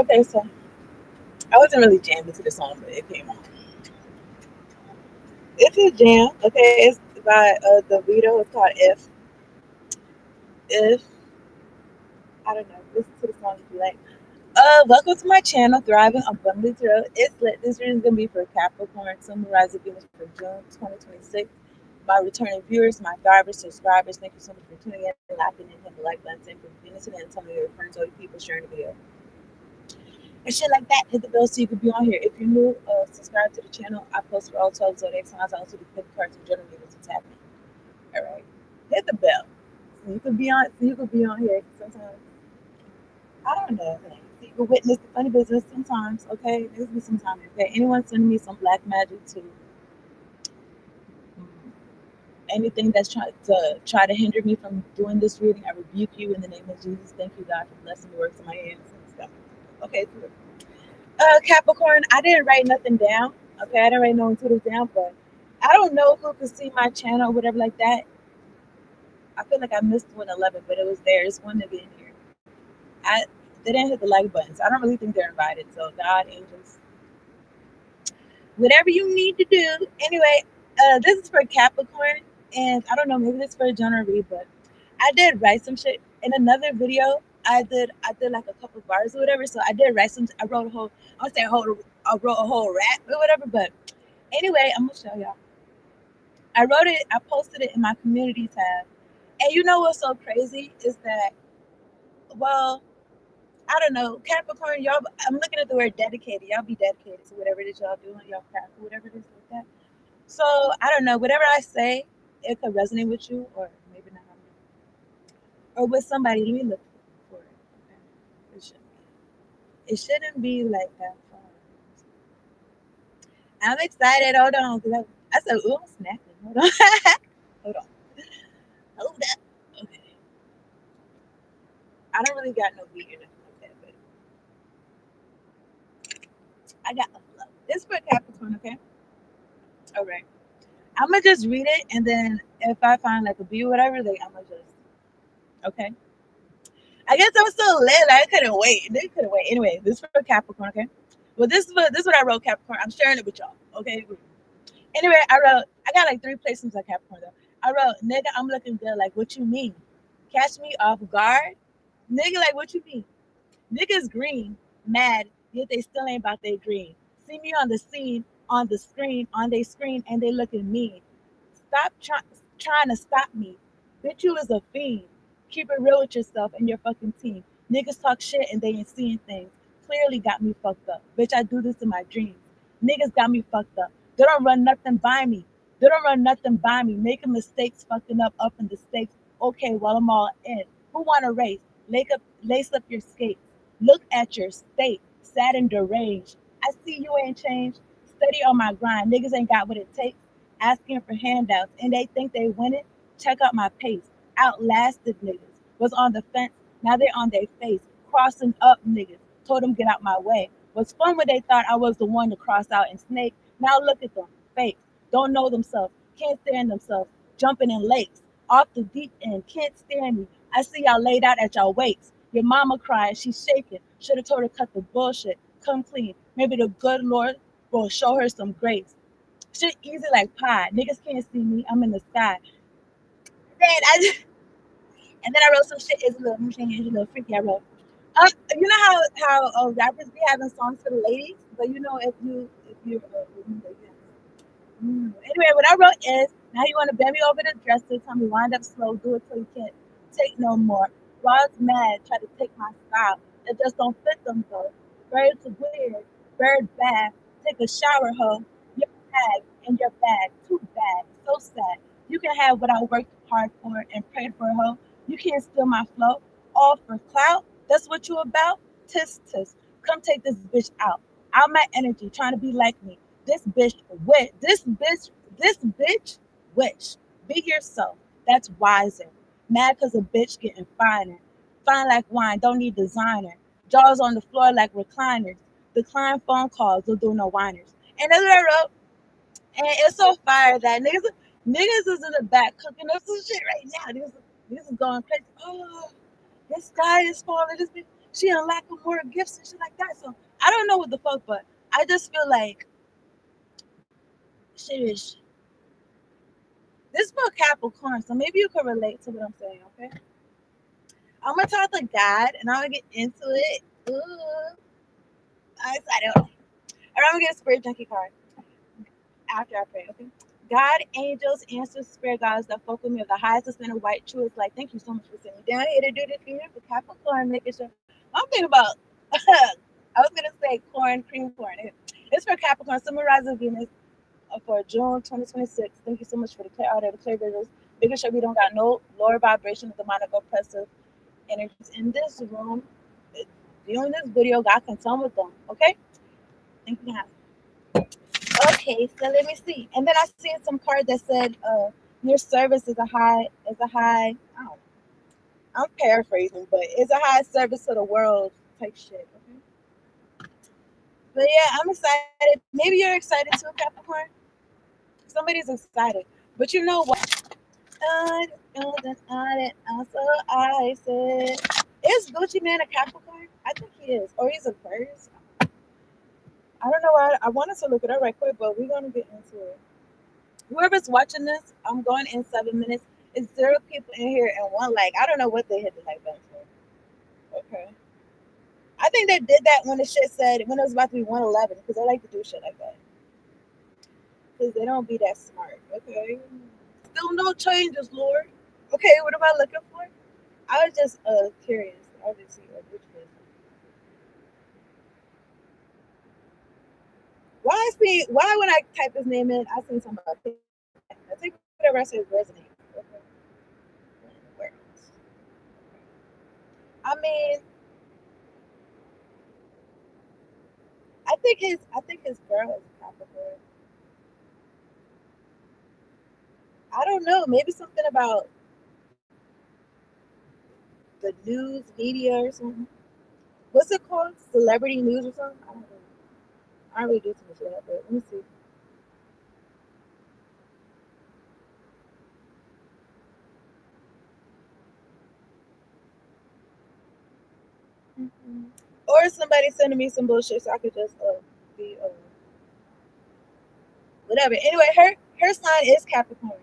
Okay, so I wasn't really jamming to the song, but it came on. It's a jam. Okay, it's by the video. It's called If I don't know. Listen to the song if you like. Welcome to my channel, Thriving Abundance Road. It's lit. This video is gonna be for Capricorn, Sun, Rising, Venus for June 2026. My returning viewers, my thrivers, subscribers, thank you so much for tuning in, laughing, and hitting the like button, and for being today, and telling your friends or people sharing the video and shit like that. Hit the bell so you can be on here. If you're new, subscribe to the channel. I post for all 12 zodiac signs. I also do pick cards and generators to tap in. All right, hit the bell so you can be on. So you can be on here sometimes. I don't know. So you can witness the funny business sometimes. Okay, there's be sometimes. Okay, anyone sending me some black magic to anything that's try to hinder me from doing this reading, I rebuke you in the name of Jesus. Thank you, God, for blessing the works of my hands and stuff. Okay, so Capricorn, I didn't write nothing down. Okay, I didn't write no titles down, but I don't know who could see my channel or whatever like that. I feel like I missed 111, but it was there. It's one to be in here. I They didn't hit the like buttons. I don't really think they're invited. So God, angels, whatever you need to do. Anyway, this is for Capricorn, and I don't know, maybe this is for a general read, but I did write some shit in another video. I did like a couple bars or whatever. So I did write some. I wrote a whole. I would say a whole. I wrote a whole rap or whatever. But anyway, I'm gonna show y'all. I wrote it. I posted it in my community tab. And you know what's so crazy is that, well, I don't know, Capricorn, y'all. I'm looking at the word dedicated. Y'all be dedicated to whatever it is y'all doing, y'all craft, whatever it is like that. So I don't know. Whatever I say, it could resonate with you, or maybe not, or with somebody. Let me look for it. Okay. It shouldn't be like that far. I'm excited. Hold on, because I said, "Ooh, I'm snapping." Hold on, hold on, hold up. Okay, I don't really got no beat or nothing like that, but I got a flow. This for Capricorn, okay? All right. I'm gonna just read it, and then if I find like a beat or whatever, like I'm gonna just okay. I guess I'm so lit. Like, I couldn't wait. They couldn't wait. Anyway, this for Capricorn, okay? Well, this is what I wrote, Capricorn. I'm sharing it with y'all, okay? Anyway, I got like three placements on Capricorn though. I wrote, nigga, I'm looking good. Like, what you mean? Catch me off guard, nigga. Like, what you mean? Niggas green, mad, yet they still ain't about their green. See me on the scene, on the screen, on their screen, and they looking mean. Trying to stop me. Bitch, you is a fiend. Keep it real with yourself and your fucking team. Niggas talk shit and they ain't seeing things. Clearly got me fucked up. Bitch, I do this in my dreams. Niggas got me fucked up. They don't run nothing by me. They don't run nothing by me. Making mistakes, fucking up in the stakes. Okay, well, I'm all in. Who wanna race? Lace up your skates. Look at your state, sad and deranged. I see you ain't changed. Steady on my grind. Niggas ain't got what it takes. Asking for handouts, and they think they win it. Check out my pace. Outlasted niggas. Was on the fence. Now they on their face. Crossing up niggas. Told them get out my way. Was fun when they thought I was the one to cross out and snake. Now look at them. Fake. Don't know themselves. Can't stand themselves. Jumping in lakes. Off the deep end. Can't stand me. I see y'all laid out at y'all wakes. Your mama crying, she's shaking. Should have told her cut the bullshit. Come clean. Maybe the good Lord will show her some grace. Shit easy like pie. Niggas can't see me. I'm in the sky. And then I wrote some shit. It's a little, it's a little freaky. I wrote. You know how rappers be having songs for the ladies, but you know if you anyway, what I wrote is, now you want to bend me over the dresser, tell me wind up slow, do it till you can't take no more. Rod's mad, try to take my style. It just don't fit them though. Birds are weird, bird bad. Take a shower, hoe. Your bag in your bag, too bad, so sad. You can have what I worked hard for and prayed for, hoe. You can't steal my flow, all for clout. That's what you about? Tisk tisk. Come take this bitch out. Out my energy, trying to be like me. This bitch wish. This bitch wish. Be yourself. That's wiser. Mad cause a bitch getting finer. Fine like wine, don't need designer. Jaws on the floor like recliners. Decline phone calls, don't do no whiners. And that's what I wrote. And it's so fire that niggas is in the back cooking up some shit right now. Niggas is going crazy. Oh, this sky is falling. she unlocking more gifts and shit like that. So I don't know what the fuck, but I just feel like shit is this book Capricorn, so maybe you can relate to what I'm saying, okay? I'm gonna talk to God and I'm gonna get into it. Ooh, I'm excited. And I'm gonna get a spirit junkie card after I pray, okay? God, angels, ancestors, spirit guides that fuck with me of the highest extent of white truth. Like, thank you so much for sending me down here to do this here for Capricorn, making sure. I'm thinking about, I was gonna say corn, cream corn. It's for Capricorn, summarizing Venus for June 2026. Thank you so much for the clear out of the clear visuals, making sure we don't got no lower vibration of demonic oppressive energies in this room. Viewing this video, God can tell with them. Okay? Thank you, God. Okay, so let me see. And then I seen some card that said, your service is a high, I don't know, I'm paraphrasing, but it's a high service to the world type shit. Okay? But yeah, I'm excited. Maybe you're excited too, Capricorn. Somebody's excited. But you know what? I said, is Gucci Man a Capricorn? I think he is. Or he's a Aquarius. I don't know why. I wanted to look it up right quick, but we're going to get into it. Whoever's watching this, I'm going in 7 minutes. It's 0 people in here and 1 like. I don't know what they hit the like button for. Okay. I think they did that when the shit said, when it was about to be 111, because they like to do shit like that. Because they don't be that smart. Okay. Still no changes, Lord. Okay, what am I looking for? I was just curious. I was just see which one. Why is he? Why when I type his name in, I see something about it. I think whatever I say resonates. Okay. I mean, I think his girl is Capricorn. I don't know. Maybe something about the news media or something. What's it called? Celebrity news or something? I don't know. I don't really do too much of that, but let me see. Mm-hmm. Or somebody sending me some bullshit so I could just be whatever. Anyway, her sign is Capricorn.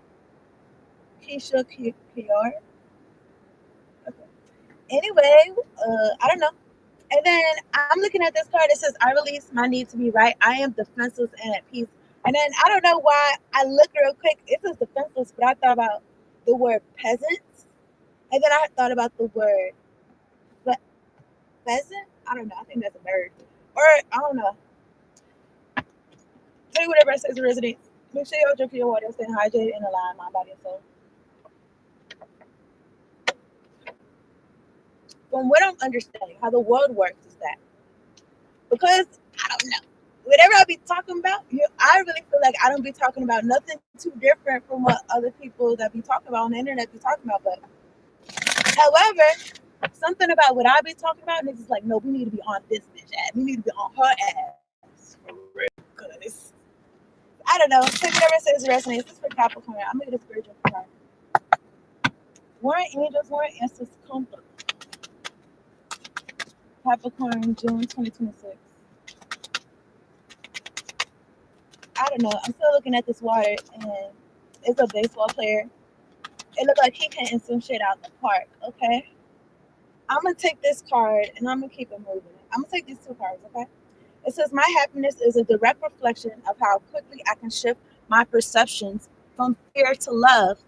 Keisha PR. Okay. Anyway, I don't know. And then I'm looking at this card. It says, "I release my need to be right. I am defenseless and at peace." And then I don't know why I looked real quick. It says defenseless, but I thought about the word peasants, and then I thought about the word pheasant. I don't know. I think that's a bird, or I don't know. Tell you whatever it says resonates. Make sure y'all drink your water, stay hydrated, and align my body and soul. From what I'm understanding, how the world works is that because I don't know. Whatever I be talking about, I really feel like I don't be talking about nothing too different from what other people that be talking about on the internet be talking about. But however, something about what I be talking about, niggas like, no, we need to be on this bitch ass. We need to be on her ass. For real. Cause I don't know. Take whatever it says resonates. This is for Capricorn. I'm gonna get a spiritual card. Warren Angels, Warren Answers, Comfort. Capricorn, June 2026. I don't know. I'm still looking at this water, and it's a baseball player. It looked like he hitting some shit out the park. Okay, I'm gonna take this card, and I'm gonna keep it moving. I'm gonna take these 2 cards. Okay, it says my happiness is a direct reflection of how quickly I can shift my perceptions from fear to love.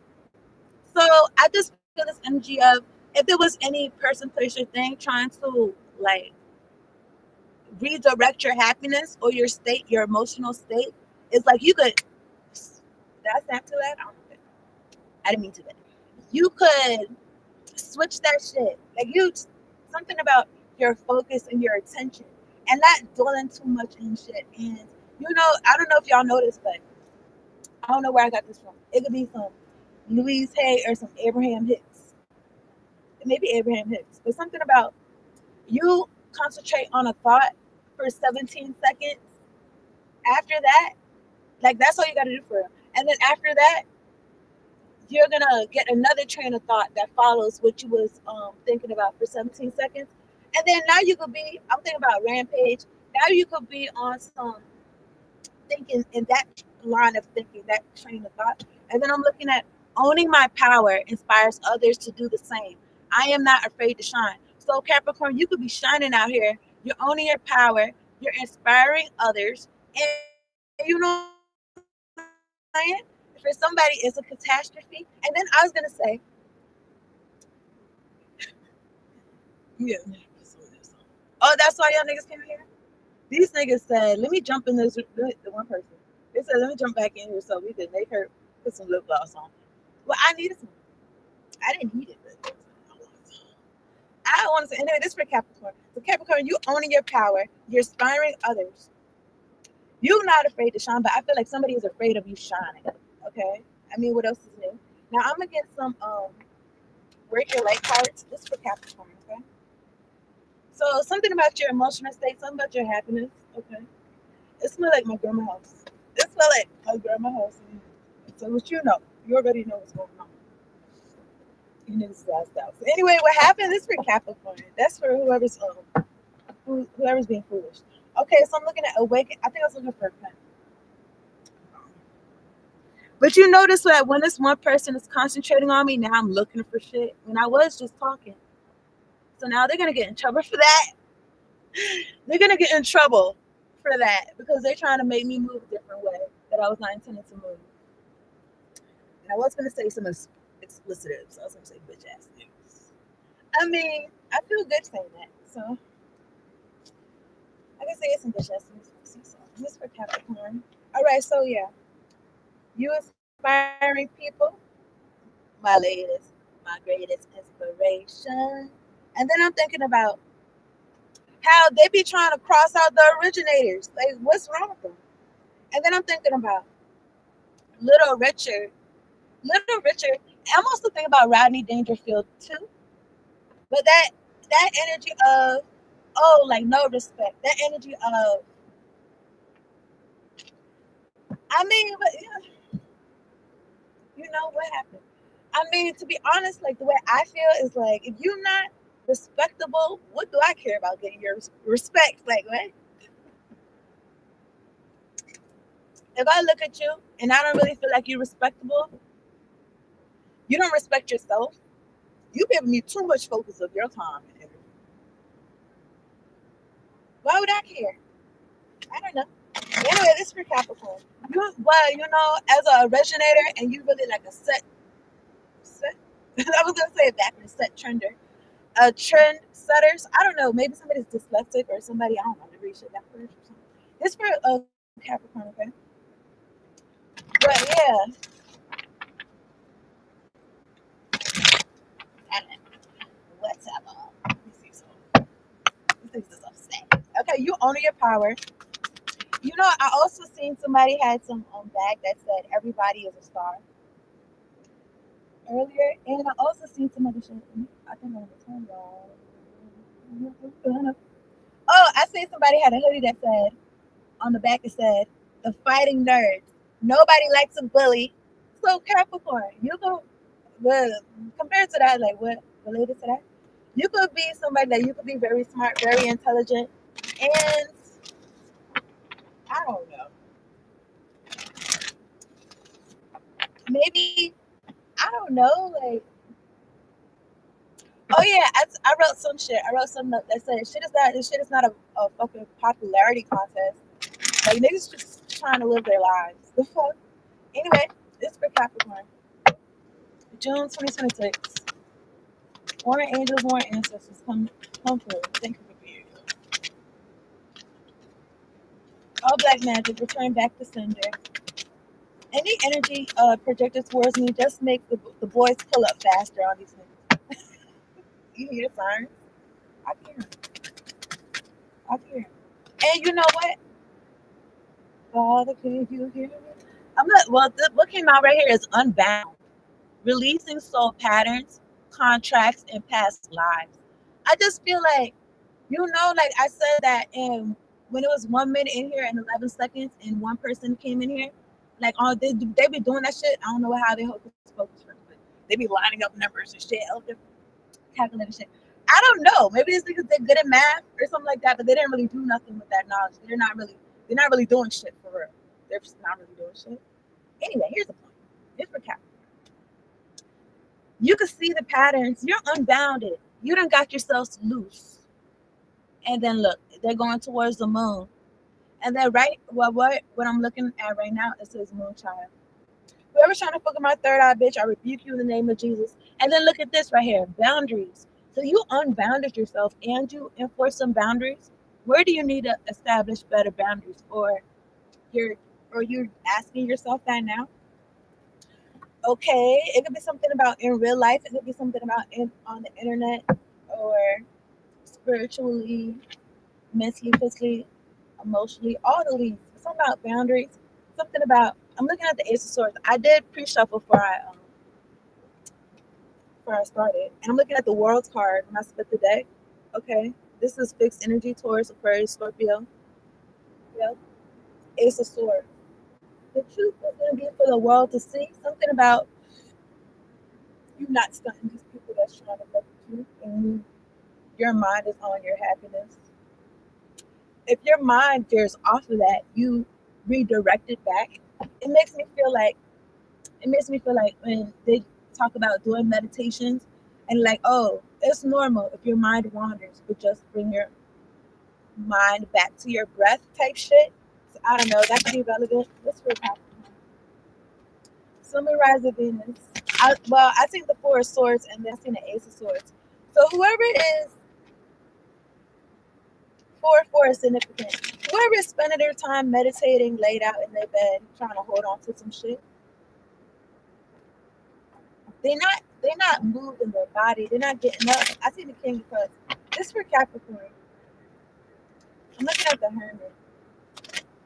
So I just feel this energy of if there was any person, place, or thing trying to like redirect your happiness or your state, your emotional state, it's like you could. That's not too loud. I didn't mean to. That you could switch that shit. Like you, something about your focus and your attention, and not dwelling too much in shit. And I don't know if y'all know this, but I don't know where I got this from. It could be some Louise Hay or some Abraham Hicks. Maybe Abraham Hicks, but something about you concentrate on a thought for 17 seconds. After that, like that's all you got to do for it. And then after that, you're gonna get another train of thought that follows what you was thinking about for 17 seconds, And then now you could be, I'm thinking about Rampage. Now you could be on some thinking in that line of thinking, that train of thought. And then I'm looking at owning my power inspires others to do the same. I am not afraid to shine. So Capricorn, you could be shining out here. You're owning your power. You're inspiring others. And you know what I'm saying? For somebody, it's a catastrophe. And then I was gonna say, yeah. Oh, that's why y'all niggas came here. These niggas said, "Let me jump in this." The one person, they said, "Let me jump back in here so we could make her put some lip gloss on." Well, I needed some. I didn't need it, but I want to say anyway. This for Capricorn. So Capricorn, you owning your power. You're inspiring others. You're not afraid to shine, but I feel like somebody is afraid of you shining. Okay. I mean, what else is new? Now I'm gonna get some work your light cards. This for Capricorn. Okay. So something about your emotional state, something about your happiness. Okay. It smells like my grandma's house. It smells like my grandma's house. So what you know, you already know what's going on. You know this is last out. So anyway, what happened? This for Capricorn. That's for whoever's being foolish. Okay, so I'm looking at awaken. I think I was looking for a pen. But you notice that when this one person is concentrating on me, now I'm looking for shit. When I was just talking. So now they're gonna get in trouble for that. They're gonna get in trouble for that because they're trying to make me move a different way that I was not intended to move. And I was gonna say some explicitives. I was gonna say bitch ass niggas. I mean, I feel good saying that. So I can say it's some bitch ass niggas. This for Capricorn. All right, so yeah, you inspiring people, my latest, my greatest inspiration. And then I'm thinking about how they be trying to cross out the originators. Like, what's wrong with them? And then I'm thinking about Little Richard. Little Richard. I'm also thinking about Rodney Dangerfield too. But that energy of like no respect. That energy of I mean, but you know what happened? I mean, to be honest, like the way I feel is like if you're not respectable, what do I care about getting your respect? Like what? If I look at you and I don't really feel like you're respectable, you don't respect yourself. You giving me too much focus of your time and energy. Why would I care? I don't know. Anyway, this for Capricorn. You know, as a originator and you really like a set. I was gonna say it backwards, set trender. A trend setters. I don't know. Maybe somebody's dyslexic or somebody I don't know to read shit backwards or something. This for Capricorn, okay? But yeah, I don't know. What's up? Let me see some. This is upset. Okay, you own your power. You know, I also seen somebody had some bag that said everybody is a star earlier, and I also seen some other shit. I think I'm gonna turn y'all. Oh, I seen somebody had a hoodie that said on the back it said the fighting nerds. Nobody likes a bully. So Capricorn, you go well compared to that, like what related to that? You could be somebody that you could be very smart, very intelligent, and I don't know. Maybe I don't know, like oh yeah, I wrote some shit. I wrote some note that said shit is not a fucking popularity contest. Like niggas just trying to live their lives. The fuck? Anyway, it's for Capricorn. June 2026. Warring angels, warring ancestors, come through. Thank you for being here. All black magic, return back to sender. Any energy projected towards me just make the boys pull up faster on these niggas. You hear the sirens? I hear 'em. I hear 'em. And you know what? Father, can you hear me? I'm not. Well, what came out right here is unbound, releasing soul patterns, contracts, and past lives. I just feel like like I said that in when it was 1 minute in here and 11 seconds, and one person came in here, like they be doing that shit. I don't know how they hope this focus first, but they be lining up numbers and shit, calculating shit. I don't know. Maybe it's because they're good at math or something like that, but they didn't really do nothing with that knowledge. They're not really doing shit for real. They're just not really doing shit. Anyway, here's the point. Here's for Cap. You can see the patterns. You're unbounded. You done got yourselves loose. And then look, they're going towards the moon. And then what I'm looking at right now, it says moonchild. Whoever's trying to fuck with my third eye, bitch, I rebuke you in the name of Jesus. And then look at this right here, boundaries. So you unbounded yourself and you enforce some boundaries. Where do you need to establish better boundaries? You're or you're asking yourself that now? Okay, it could be something about in real life. It could be something about on the internet or spiritually, mentally, physically, emotionally, all the leads. Something about boundaries. Something about. I'm looking at the Ace of Swords. I did pre-shuffle before I started, and I'm looking at the World's card when I split the deck. Okay, this is fixed energy, Taurus, Aquarius, Scorpio. Yep, Ace of Swords. The truth is going to be for the world to see. Something about you not stunting these people that's trying to fuck with you, and your mind is on your happiness. If your mind veers off of that, you redirect it back. It makes me feel like when they talk about doing meditations and like, oh, it's normal if your mind wanders, but just bring your mind back to your breath type shit. So I don't know, that could be relevant. Let's recap. Sun, Moon, Rise of Venus. I think the Four of Swords and then I think the Ace of Swords. So whoever is 4 is significant. Whoever is spending their time meditating, laid out in their bed, trying to hold on to some shit, they're not moving their body. They're not getting up. I see the King because this for Capricorn. I'm looking at the Hermit.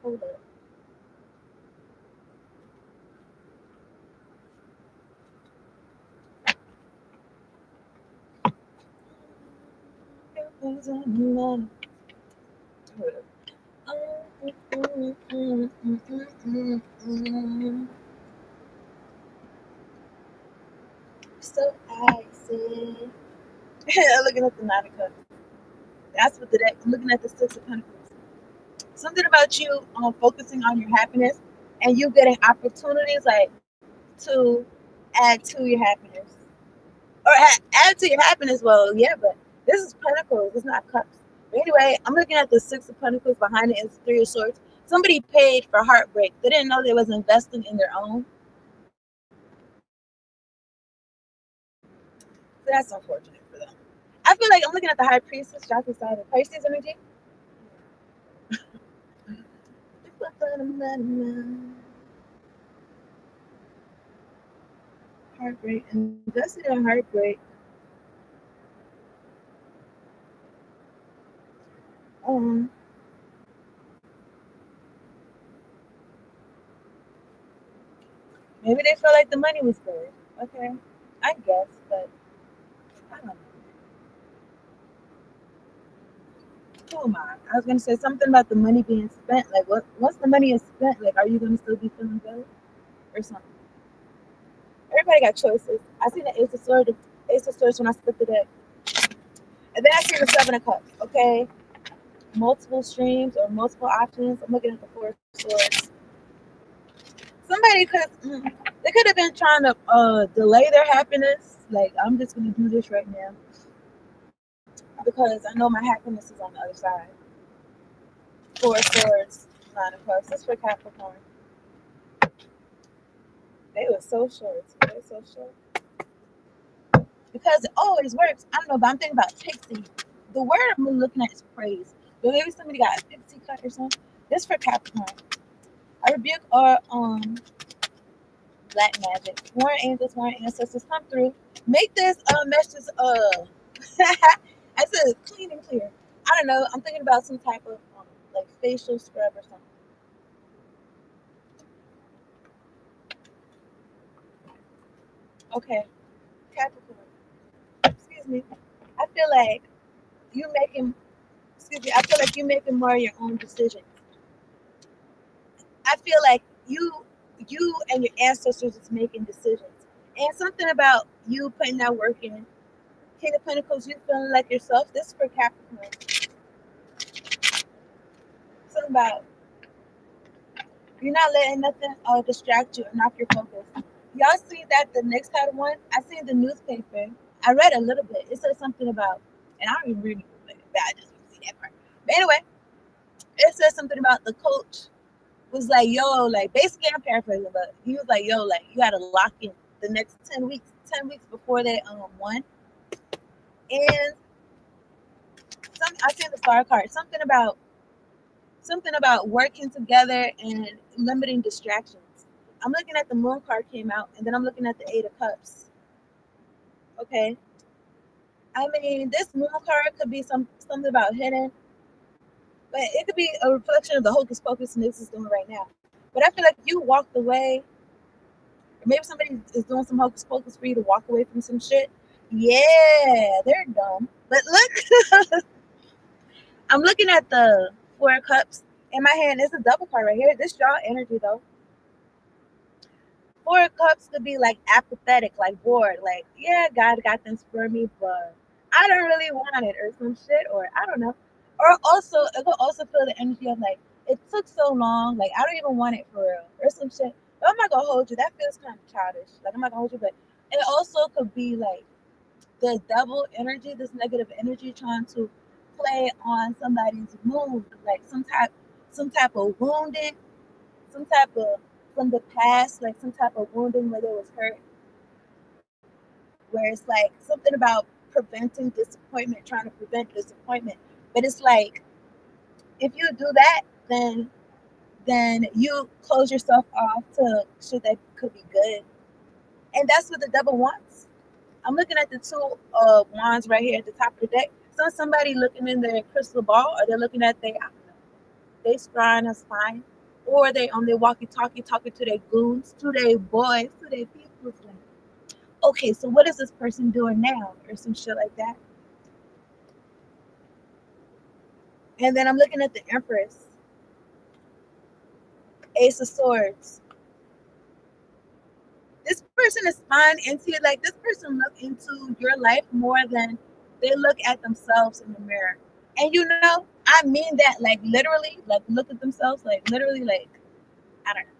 Hold up. So icy. Looking at the Nine of Cups. That's what the deck. I'm looking at the Six of Pentacles. Something about you focusing on your happiness and you getting opportunities like to add to your happiness or add to your happiness. Well, yeah, but this is Pentacles. It's not Cups. But anyway, I'm looking at the Six of Pentacles behind it is Three of Swords. Somebody paid for heartbreak. They didn't know they was investing in their own. So that's unfortunate for them. I feel like I'm looking at the High Priestess, Jockey side of Pisces energy. Heartbreak, invested in heartbreak. Um, Maybe they felt like the money was good. Okay, I guess, but I don't know. Who am I? I was gonna say something about the money being spent. Like, once the money is spent, like, are you gonna still be feeling good or something? Everybody got choices. I seen the Ace of Swords when I split the deck, and then I seen the Seven of Cups. Okay, multiple streams or multiple options. I'm looking at the Four of Swords. Somebody they could have been trying to delay their happiness. Like, I'm just gonna do this right now because I know my happiness is on the other side. Four of Swords, Nine of Cups. That's for Capricorn. They were so short. They were so short. Because it always works. I don't know, but I'm thinking about pixie. The word I'm looking at is praise. But maybe somebody got a pixie cut or something. This for Capricorn. I rebuke our black magic. Warring angels, warring ancestors, come through. Make this message I said clean and clear. I don't know. I'm thinking about some type of like facial scrub or something. Okay, Capricorn. Excuse me. I feel like you making. Excuse me. I feel like you making more of your own decisions. I feel like you and your ancestors is making decisions, and something about you putting that work in King of Pentacles, you feeling like yourself. This is for Capricorn. Something about you're not letting nothing distract you or knock your focus. Y'all see that the next title one? I seen the newspaper. I read a little bit. It said something about, and I don't even read it, but I just see that part. But anyway, it said something about the coach was like, yo, like basically I'm paraphrasing, but he was like, yo, like you gotta lock in the next 10 weeks before they won. And I seen the star card, something about working together and limiting distractions. I'm looking at the moon card came out, and then I'm looking at the 8 of Cups. Okay. I mean, this moon card could be something about hidden, but it could be a reflection of the hocus pocus Nix is doing right now. But I feel like you walked away, or maybe somebody is doing some hocus pocus for you to walk away from some shit. Yeah, they're dumb. But look, I'm looking at the 4 of Cups in my hand. It's a double card right here. This y'all energy though. 4 of Cups could be like apathetic, like bored, like, yeah, God got this for me, but I don't really want it, or some shit, or I don't know. Or also, it could also feel the energy of like, it took so long, like, I don't even want it for real, or some shit. But I'm not gonna hold you. That feels kind of childish. Like, I'm not gonna hold you, but it also could be like the double energy, this negative energy trying to play on somebody's mood, like some type of wounded, some type of from the past, like some type of wounding where there was hurt, where it's like something about preventing disappointment, trying to prevent disappointment. But it's like if you do that, then you close yourself off to shit that could be good. And that's what the devil wants. I'm looking at the 2 wands right here at the top of the deck. So somebody looking in their crystal ball, or they're looking at their, I don't know, they scrying us fine, or they on their walkie-talkie talking to their goons, to their boys, to their people. Like, okay, so what is this person doing now, or some shit like that. And then I'm looking at the Empress, Ace of Swords. This person is spying into you. Like, this person look into your life more than they look at themselves in the mirror. And you know, I mean that, like, literally, like, look at themselves, like, literally, like, I don't know,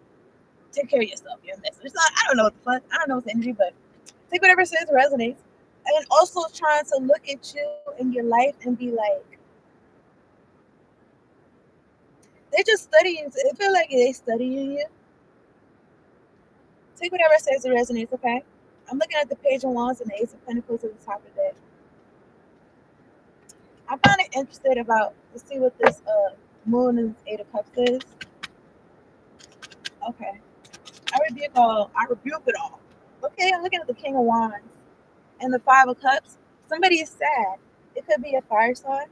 take care of yourself. You're a mess. It's not, I don't know what the fuck, I don't know what's energy, but take whatever says resonates. And also trying to look at you in your life and be like, they're just studying. I feel like they studying you. Take whatever says it resonates, okay? I'm looking at the Page of Wands and the Ace of Pentacles at the top of that. I'm kind of interested about to see what this Moon and 8 of Cups is. Okay. I rebuke it all. Okay, I'm looking at the King of Wands and the 5 of Cups. Somebody is sad. It could be a fire sign.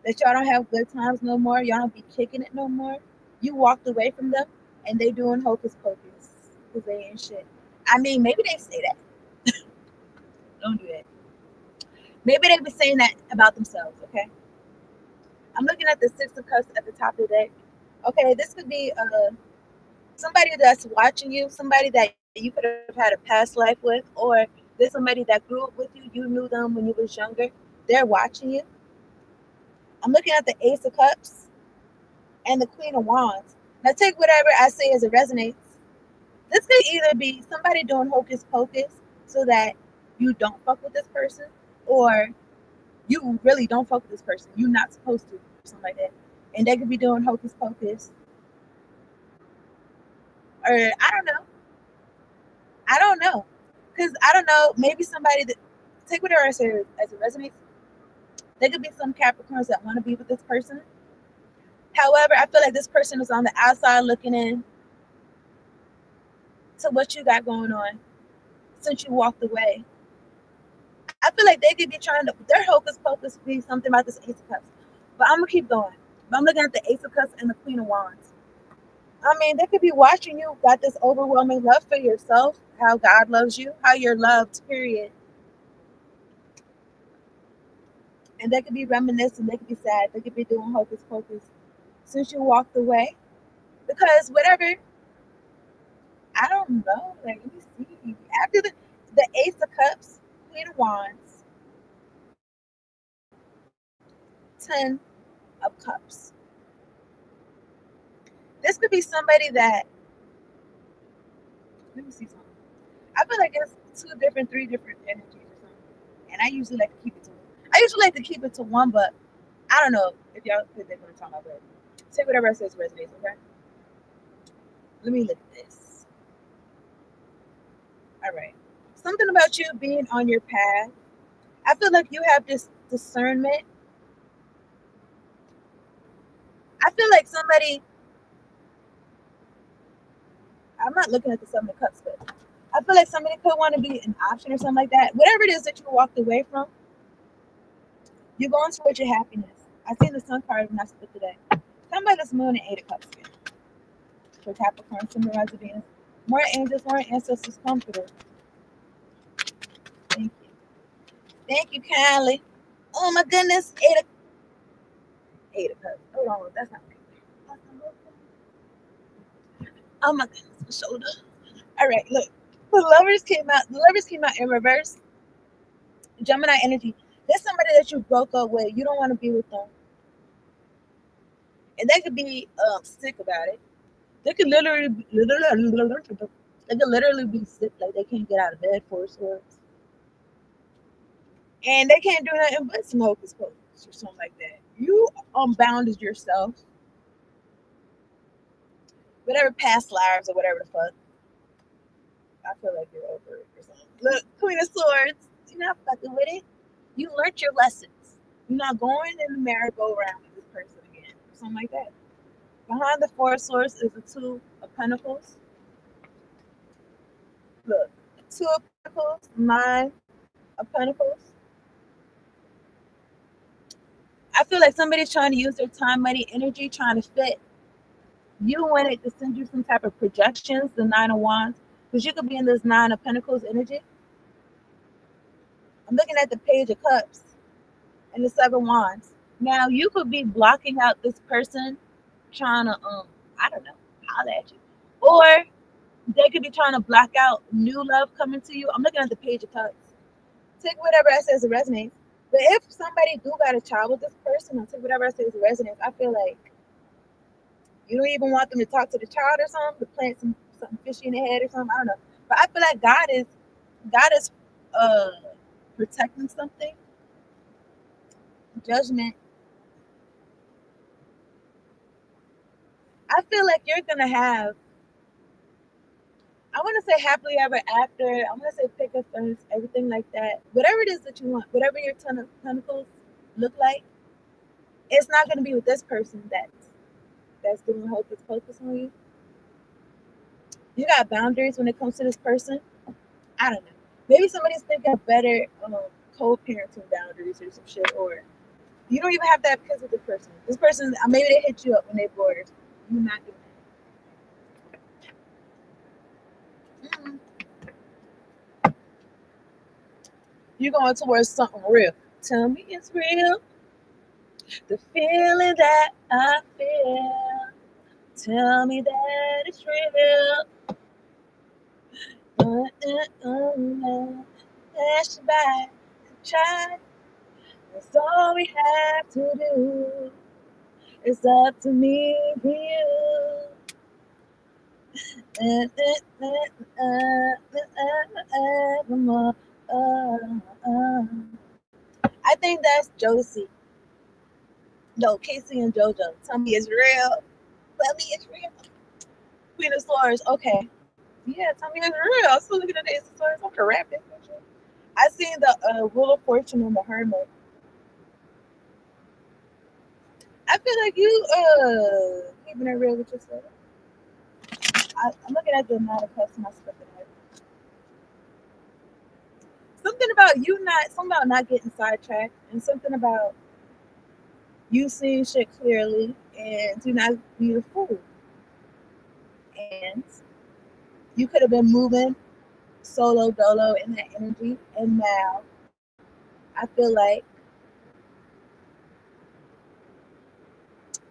That y'all don't have good times no more. Y'all don't be kicking it no more. You walked away from them and they doing hocus pocus because they ain't shit. I mean, maybe they say that. Don't do that. Maybe they be saying that about themselves, okay? I'm looking at the 6 of Cups at the top of the deck. Okay, this could be somebody that's watching you, somebody that you could have had a past life with, or there's somebody that grew up with you. You knew them when you was younger. They're watching you. I'm looking at the Ace of Cups and the Queen of Wands. Now take whatever I say as it resonates. This could either be somebody doing hocus pocus so that you don't fuck with this person, or you really don't fuck with this person. You're not supposed to, or something like that. And they could be doing hocus pocus. Or I don't know. I don't know. Because I don't know, maybe somebody that take whatever I say as it resonates. There could be some Capricorns that want to be with this person. However, I feel like this person is on the outside looking in to what you got going on since you walked away. I feel like they could be trying to, their hocus pocus be something about this Ace of Cups. But I'm going to keep going. But I'm looking at the Ace of Cups and the Queen of Wands. I mean, they could be watching you, got this overwhelming love for yourself, how God loves you, how you're loved, period. And they could be reminiscing, they could be sad, they could be doing hocus pocus since you walked away. Because whatever, I don't know. Like, let me see. After the Ace of Cups, Queen of Wands, 10 of Cups. This could be somebody that, let me see something. I feel like it's three different energies or something. And I usually like to keep it to one. I usually like to keep it to one, but I don't know if y'all think they're going to talk about it. Take whatever I says resonates, okay? Let me look at this. All right. Something about you being on your path. I feel like you have this discernment. I feel like somebody, I'm not looking at the Seven of Cups, but I feel like somebody could want to be an option or something like that. Whatever it is that you walked away from, you're going towards your happiness. I seen the Sun card when I split today. Somebody that's Moon and 8 of Cups again. For Capricorn, symbolize Venus. More angels, more ancestors, comforters. Thank you. Thank you kindly. Oh my goodness. 8 of Cups. Hold on, that's not right. Oh my goodness, my shoulder. All right, look. The lovers came out. The lovers came out in reverse. Gemini energy. There's somebody that you broke up with. You don't want to be with them. And they could be sick about it. They could literally be sick, like they can't get out of bed for sorts. And they can't do nothing but smoke or something like that. You unbounded yourself. Whatever past lives or whatever the fuck. I feel like you're over it or something. Look, Queen of Swords. You're not fucking with it. You learned your lessons. You're not going in the merry-go-round with this person again. Or something like that. Behind the Four of Swords is the Two of Pentacles. Look. 2 of Pentacles, 9 of Pentacles. I feel like somebody's trying to use their time, money, energy, trying to fit. You wanted to send you some type of projections, the 9 of Wands, because you could be in this 9 of Pentacles energy. I'm looking at the Page of Cups and the 7 of Wands. Now, you could be blocking out this person trying to, I don't know, holler at you. Or they could be trying to block out new love coming to you. I'm looking at the Page of Cups. Take whatever I says resonates. But if somebody do got a child with this person, or take whatever I says resonates, I feel like you don't even want them to talk to the child or something, to plant something fishy in their head or something. I don't know. But I feel like God is protecting something. Judgment. I feel like you're gonna have, I want to say happily ever after. I want to say pick a fence, everything like that. Whatever it is that you want, whatever your Ten of Pentacles look like, it's not going to be with this person that's doing hocus pocus on you. You got boundaries when it comes to this person. I don't know. Maybe somebody's thinking of better co-parenting boundaries or some shit, or you don't even have that because of this person. This person, maybe they hit you up when they're bored. You're not doing that. You're going towards something real. Tell me it's real. The feeling that I feel. Tell me that it's real. Dash by, try. That's all we have to do. It's up to me and you. I think that's Josie. No, Casey and JoJo. Tell me it's real. Tell me it's real. Queen of Swords. Okay. Yeah, tell me it's real. I'm still looking at the Ace of Swords. I'm correct. I seen the Wheel of Fortune and the Hermit. I feel like you keeping it real with yourself. I'm looking at the Nine of Cups and I split it. Something about not getting sidetracked, and something about you seeing shit clearly and do not be a fool. And you could have been moving solo dolo in that energy, and now I feel like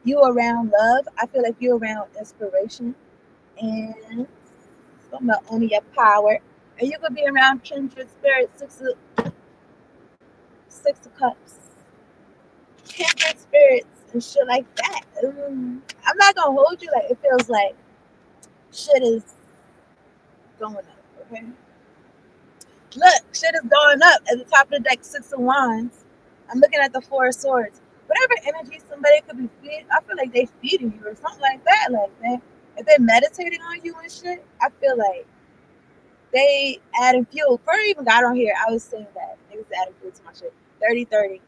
you around love. I feel like you around inspiration and something about owning your power. And you could be around kindred spirits, Six of Cups, kindred spirits and shit like that. I'm not gonna hold you. Like it feels like shit is going up. Okay, look, shit is going up at the top of the deck. Six of Wands. I'm looking at the Four of Swords. Whatever energy somebody could be feeding, I feel like they feeding you or something like that. Like if they're meditating on you and shit, I feel like they adding fuel. Before I even got on here, I was saying that niggas adding fuel to my shit. 30-30.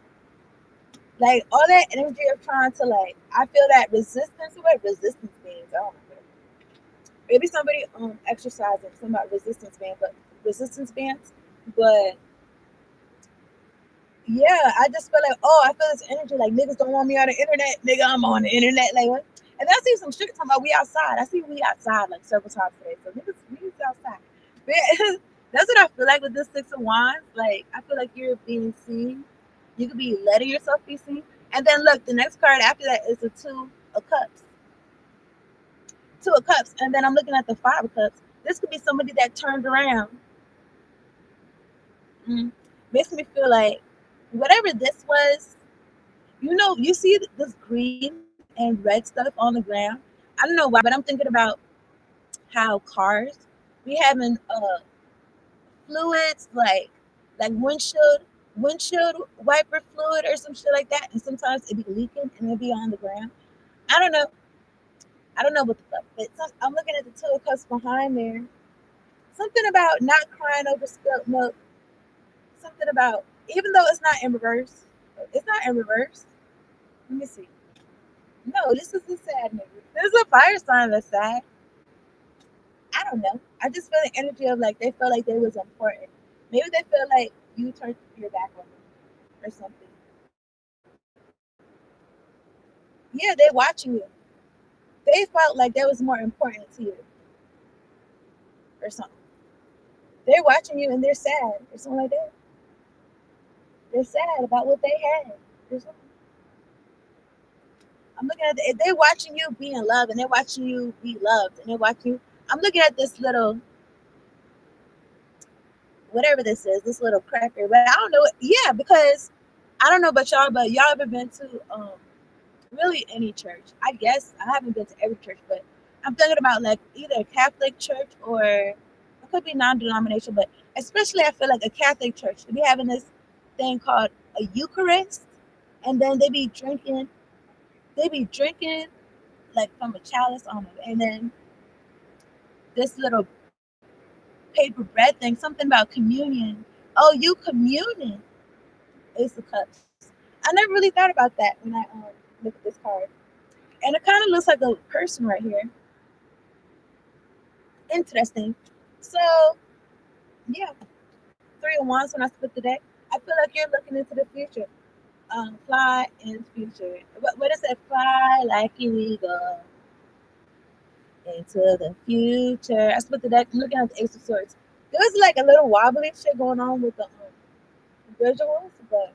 Like all that energy of trying to like, I feel that resistance. What resistance means? I don't know. Maybe somebody exercising something about resistance bands. But yeah, I just feel like, oh, I feel this energy like niggas don't want me on the internet. Nigga, I'm on the internet. Like what? And then I see some shit talking about we outside. I see we outside like several times today. So niggas, we outside. But that's what I feel like with this Six of Wands. Like I feel like you're being seen. You could be letting yourself be seen. And then look, the next card after that is the Two of Cups. Two of Cups. And then I'm looking at the Five of Cups. This could be somebody that turned around. Makes me feel like whatever this was, you see this green and red stuff on the ground. I don't know why, but I'm thinking about how cars we having fluids like windshield wiper fluid or some shit like that, and sometimes it be leaking and it be on the ground. I don't know. I don't know what the fuck, but I'm looking at the Two of Cups behind there. Something about not crying over spilled milk. Something about even though it's not in reverse. It's not in reverse. Let me see. No, this is the sad nigga. This is a fire sign that's sad. I don't know. I just feel the energy of like they felt like they was important. Maybe they feel like you turned your back on them or something. Yeah, they're watching you. They felt like that was more important to you or something. They're watching you and they're sad or something like that. They're sad about what they had or something. I'm looking at they're watching you be in love and they're watching you be loved and they're watching you. I'm looking at this little whatever this is, this little cracker. But I don't know. Yeah, because I don't know about y'all, but y'all ever been to really any church? I guess I haven't been to every church, but I'm thinking about like either a Catholic church or it could be non-denomination, but especially I feel like a Catholic church. They be having this thing called a Eucharist, and then they be drinking like from a chalice on it, and then this little paper bread thing, something about communion. Oh, you communing. Ace of Cups. I never really thought about that when I look at this card. And it kind of looks like a person right here. Interesting. So, yeah, Three of Wands when I split the deck. I feel like you're looking into the future. Fly in the future. What is it? Fly like an eagle into the future. I split the deck. I'm looking at the Ace of Swords. There's like a little wobbly shit going on with the visuals, but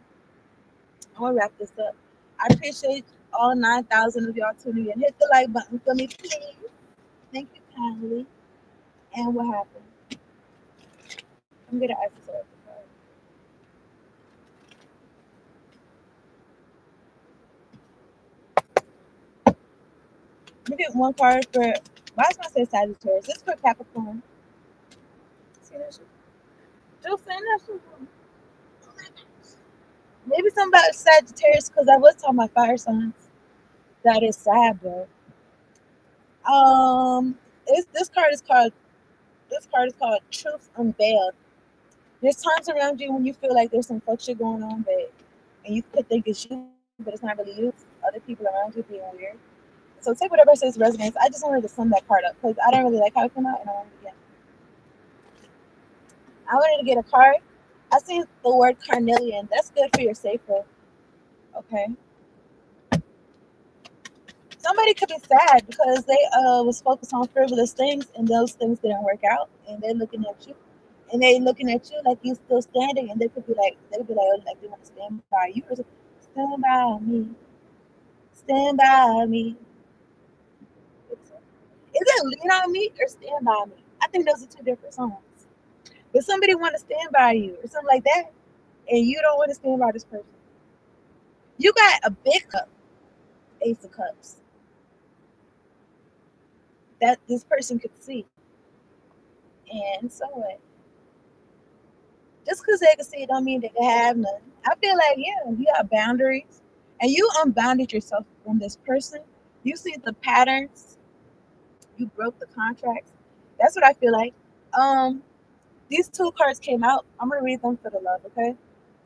I'm gonna wrap this up. I appreciate all 9,000 of y'all tuning in. Hit the like button for me, please. Thank you kindly. And what happened? I'm gonna ask this other card. We get one card for. Why is I say Sagittarius? This is for Capricorn. See that shit? Still saying that shit. Maybe something about Sagittarius because I was talking about fire signs. That is sad, bro. This card is called. This card is called Truth Unveiled. There's times around you when you feel like there's some fuck shit going on, but and you could think it's you, but it's not really you. It's other people around you being weird. So take whatever says resonates. I just wanted to sum that card up because I don't really like how it came out, and I wanted to get a card. I seen the word carnelian. That's good for your safer. Okay. Somebody could be sad because they was focused on frivolous things and those things didn't work out, and they're looking at you, and they looking at you like you still standing, and oh, like they want to stand by you or something. Stand by me, stand by me. Is it lean on me or stand by me? I think those are two different songs. But somebody want to stand by you or something like that. and you don't want to stand by this person. You got a big cup, Ace of Cups, that this person could see. And so what? Just because they can see it don't mean they can have none. I feel like, yeah, you got boundaries and you unbounded yourself from this person. You see the patterns, you broke the contracts. That's what I feel like. Um, these two cards came out. I'm gonna read them for the love, okay?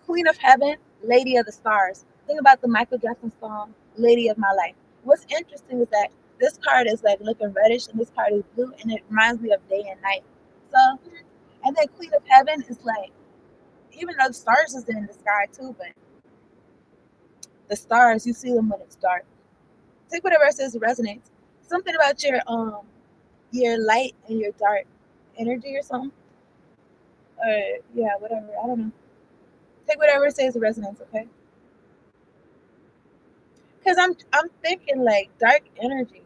Queen of Heaven, Lady of the Stars. Think about the Michael Jackson song, Lady of My Life. What's interesting is that this card is like looking reddish and this card is blue and it reminds me of day and night. So, and then Queen of Heaven is like, even though the stars is in the sky too, but the stars, you see them when it's dark. Take whatever it says resonates. Something about your light and your dark energy or something. Or yeah, whatever. I don't know. Take whatever it says resonates, okay? Because I'm thinking like dark energy.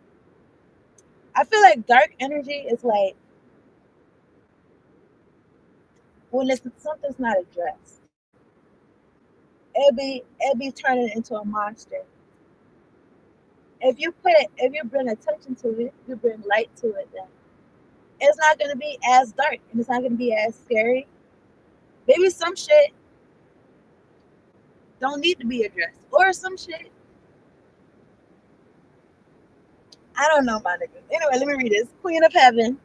I feel like dark energy is like when it's something's not addressed. It'll be turning into a monster. If you bring attention to it, you bring light to it, then it's not gonna be as dark and it's not gonna be as scary. Maybe some shit don't need to be addressed, or some shit I don't know, my nigga. Anyway, let me read this. Queen of Heaven.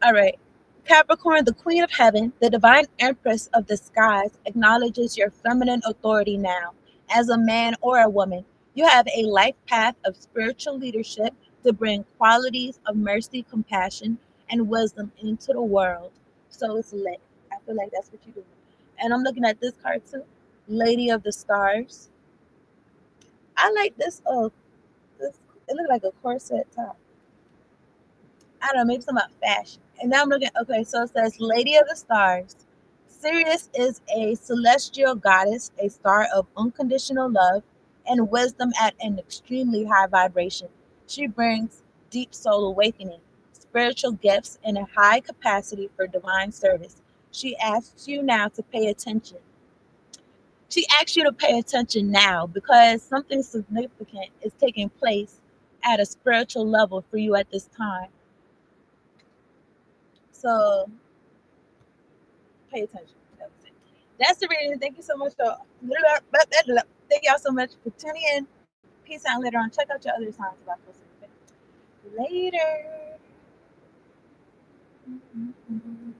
All right. Capricorn, the Queen of Heaven, the divine empress of the skies, acknowledges your feminine authority now. As a man or a woman, you have a life path of spiritual leadership to bring qualities of mercy, compassion, and wisdom into the world. So it's lit. I feel like that's what you do. And I'm looking at this card too. Lady of the Stars. I like this. Oh, this it looked like a corset top. I don't know, maybe something about fashion. And now I'm looking, okay, so it says Lady of the Stars. Sirius is a celestial goddess, a star of unconditional love and wisdom at an extremely high vibration. She brings deep soul awakening, spiritual gifts, and a high capacity for divine service. She asks you now to pay attention. She asks you to pay attention now because something significant is taking place at a spiritual level for you at this time. So pay attention. That was it. That's the reading. Thank you so much. Thank y'all so much for tuning in. Peace out later on. Check out your other songs about this. Later.